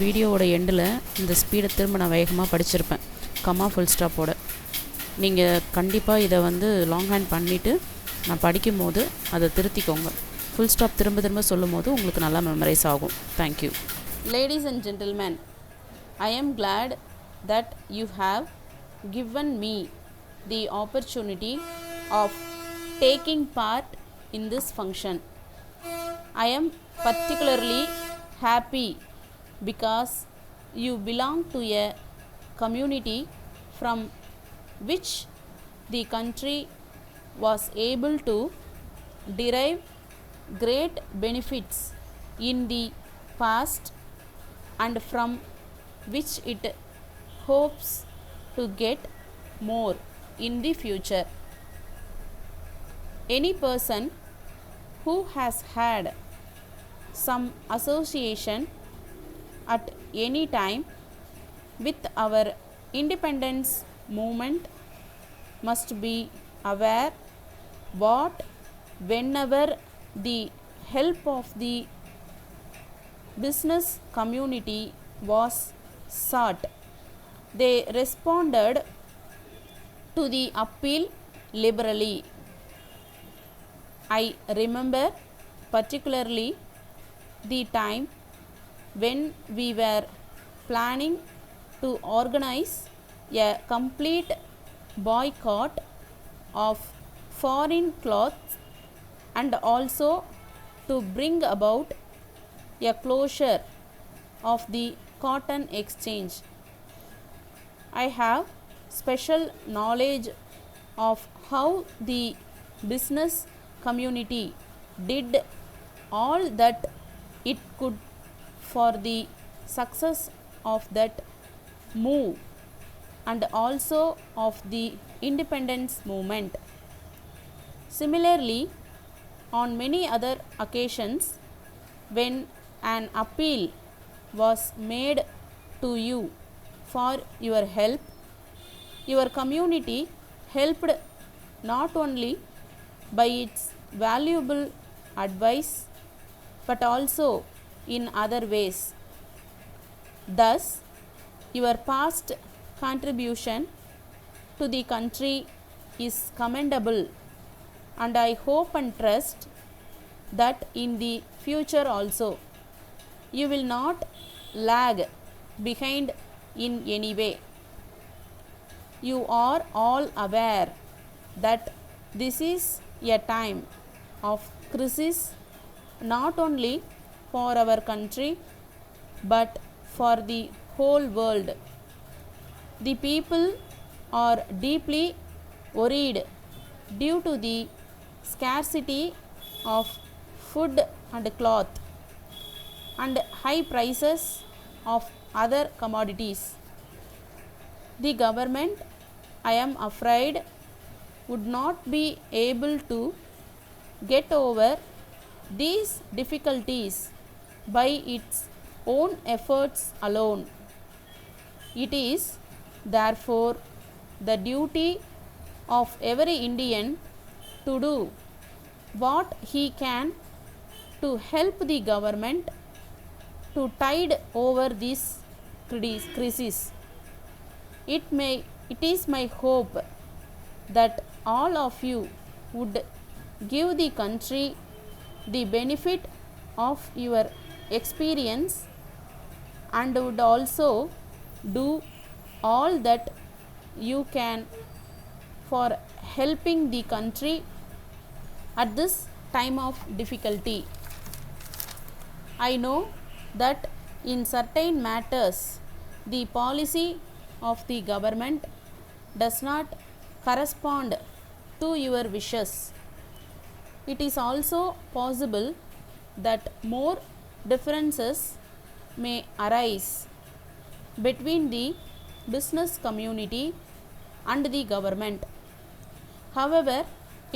வீடியோவோட எண்டில் இந்த ஸ்பீடை திரும்ப நான் வேகமாக படிச்சிருப்பேன், கம்மா ஃபுல் ஸ்டாப்போட. நீங்கள் கண்டிப்பாக இதை லாங் ஹேண்ட் பண்ணிவிட்டு நான் படிக்கும் போது அதை திருத்திக்கோங்க. ஃபுல் ஸ்டாப் திரும்ப திரும்ப சொல்லும் போது உங்களுக்கு நல்லா மெமரைஸ் ஆகும். Thank you. Ladies and gentlemen, I am glad that you have given me the opportunity of taking part in this function. I am particularly happy because you belong to a community from which the country was able to derive great benefits in the past and from which it hopes to get more in the future. Any person who has had some association at any time with our independence movement must be aware what whenever the help of the business community was sought, they responded to the appeal liberally. I remember particularly the time when we were planning to organize a complete boycott of foreign clothes and also to bring about a closure of the cotton exchange. I have special knowledge of how the business community did all that it could for the success of that move and also of the independence movement. Similarly, on many other occasions, when an appeal was made to you for your help, your community helped not only by its valuable advice but also in other ways. Thus, your past contribution to the country is commendable, and I hope and trust that in the future also you will not lag behind in any way. You are all aware that this is a time of crisis not only for our country but for the whole world. The people are deeply worried due to the scarcity of food and cloth and high prices of other commodities. The government, I am afraid, would not be able to get over these difficulties by its own efforts alone. It is therefore the duty of every Indian to do what he can to help the government to tide over this crisis. It is my hope that all of you would give the country the benefit of your experience and would also do all that you can for helping the country at this time of difficulty. I know that in certain matters the policy of the government does not correspond to your wishes. It is also possible that more differences may arise between the business community and the government. However,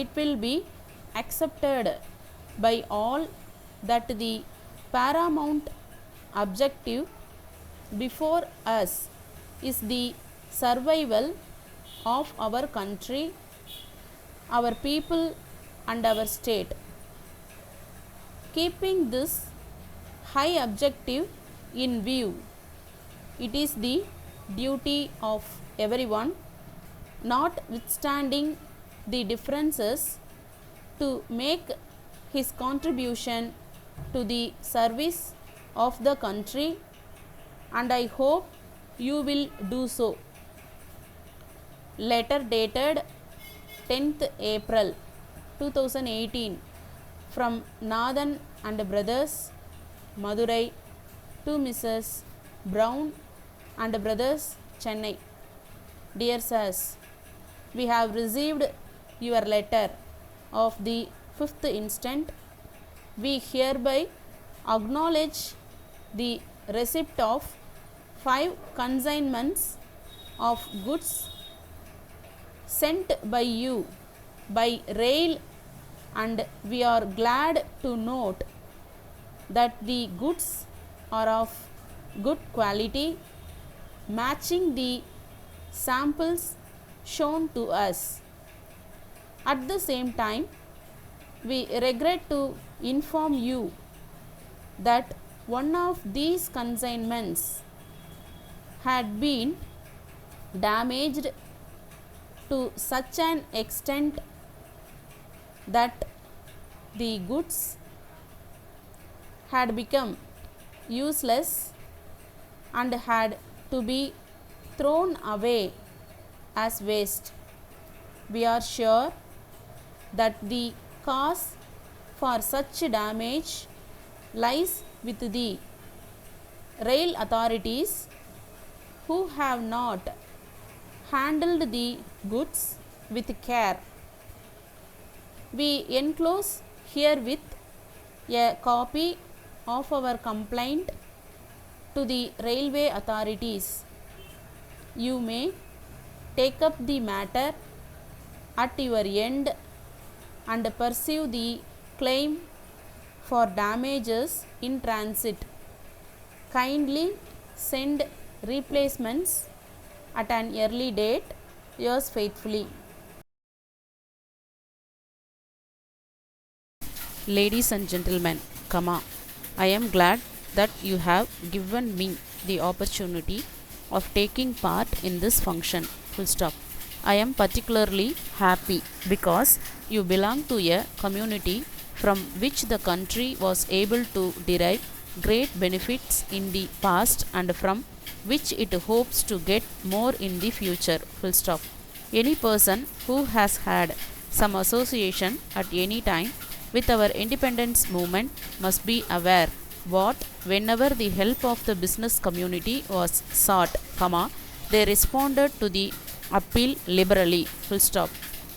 it will be accepted by all that the paramount objective before us is the survival of our country, our people and our state. Keeping this high objective in view, it is the duty of everyone, notwithstanding the differences, to make his contribution to the service of the country, and I hope you will do so. Letter dated 10th April 2018 from Nathan and Brothers, Madurai, to Mrs. Brown and Brothers, Chennai. Dear sirs, we have received your letter of the 5th instant. We hereby acknowledge the receipt of 5 consignments of goods sent by you by rail, and we are glad to note that the goods are of good quality, matching the samples shown to us. At the same time, we regret to inform you that one of these consignments had been damaged to such an extent that the goods had become useless and had to be thrown away as waste. We are sure that the cause for such damage lies with the rail authorities, who have not handled the goods with care. We enclose herewith a copy of our complaint to the railway authorities. You may take up the matter at your end and pursue the claim for damages in transit. Kindly send replacements at an early date. Yours faithfully. Ladies and gentlemen, I am glad that you have given me the opportunity of taking part in this function. Full stop. I am particularly happy because you belong to a community from which the country was able to derive great benefits in the past and from which it hopes to get more in the future. Full stop. Any person who has had some association at any time with our independence movement must be aware what whenever the help of the business community was sought, they responded to the appeal liberally. Full stop.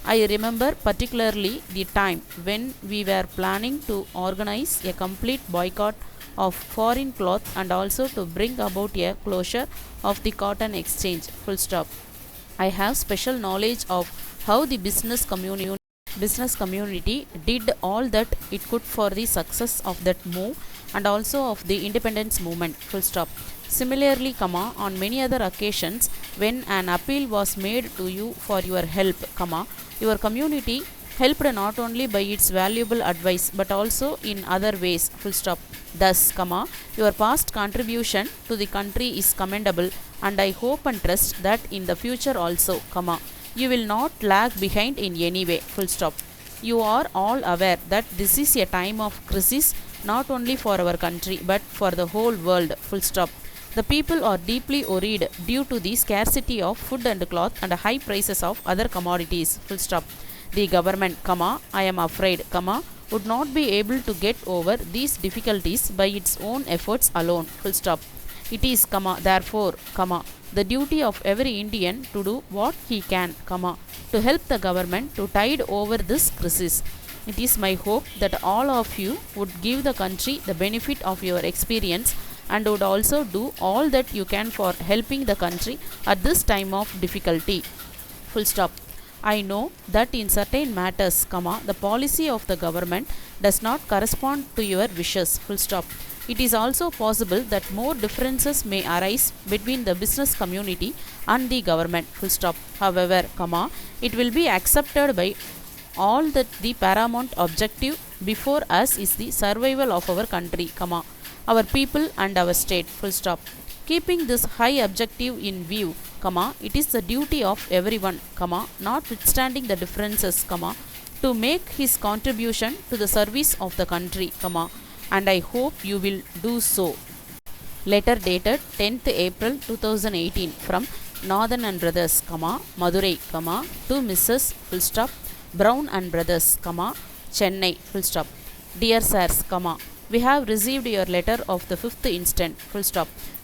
I remember particularly the time when we were planning to organize a complete boycott of foreign cloth and also to bring about a closure of the cotton exchange. Full stop. I have special knowledge of how the business community did all that it could for the success of that move and also of the independence movement. Full stop. Similarly, on many other occasions when an appeal was made to you for your help, your community helped not only by its valuable advice but also in other ways. Full stop. Thus, your past contribution to the country is commendable, and I hope and trust that in the future also, you will not lag behind in any way. Full stop. You are all aware that this is a time of crisis not only for our country but for the whole world. Full stop. The people are deeply worried due to the scarcity of food and cloth and high prices of other commodities. Full stop. The government, I am afraid, would not be able to get over these difficulties by its own efforts alone. Full stop. It is, therefore, the duty of every Indian to do what he can, to help the government to tide over this crisis. It is my hope that all of you would give the country the benefit of your experience and would also do all that you can for helping the country at this time of difficulty. Full stop. I know that in certain matters, the policy of the government does not correspond to your wishes. Full stop. It is also possible that more differences may arise between the business community and the government. Full stop. However, it will be accepted by all that the paramount objective before us is the survival of our country, our people and our state. Full stop. Keeping this high objective in view, it is the duty of everyone, notwithstanding the differences, to make his contribution to the service of the country, and I hope you will do so. Letter dated 10th April 2018 from Northern and Brothers, Madurai, to Mrs. Brown and Brothers, Chennai, Dear Sirs, we have received your letter of the 5th instant,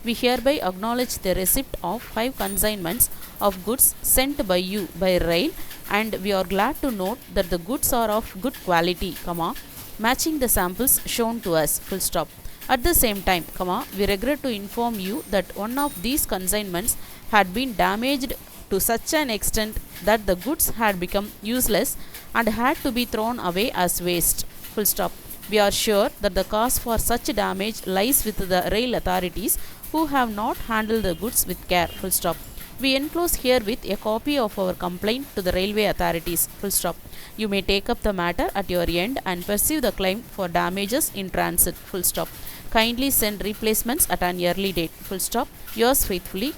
We hereby acknowledge the receipt of 5 consignments of goods sent by you by rail, and we are glad to note that the goods are of good quality, matching the samples shown to us, At the same time, we regret to inform you that one of these consignments had been damaged to such an extent that the goods had become useless and had to be thrown away as waste, We are sure that the cause for such damage lies with the rail authorities who have not handled the goods with care, We enclose herewith a copy of our complaint to the railway authorities, You may take up the matter at your end and pursue the claim for damages in transit, Kindly send replacements at an early date, Yours faithfully,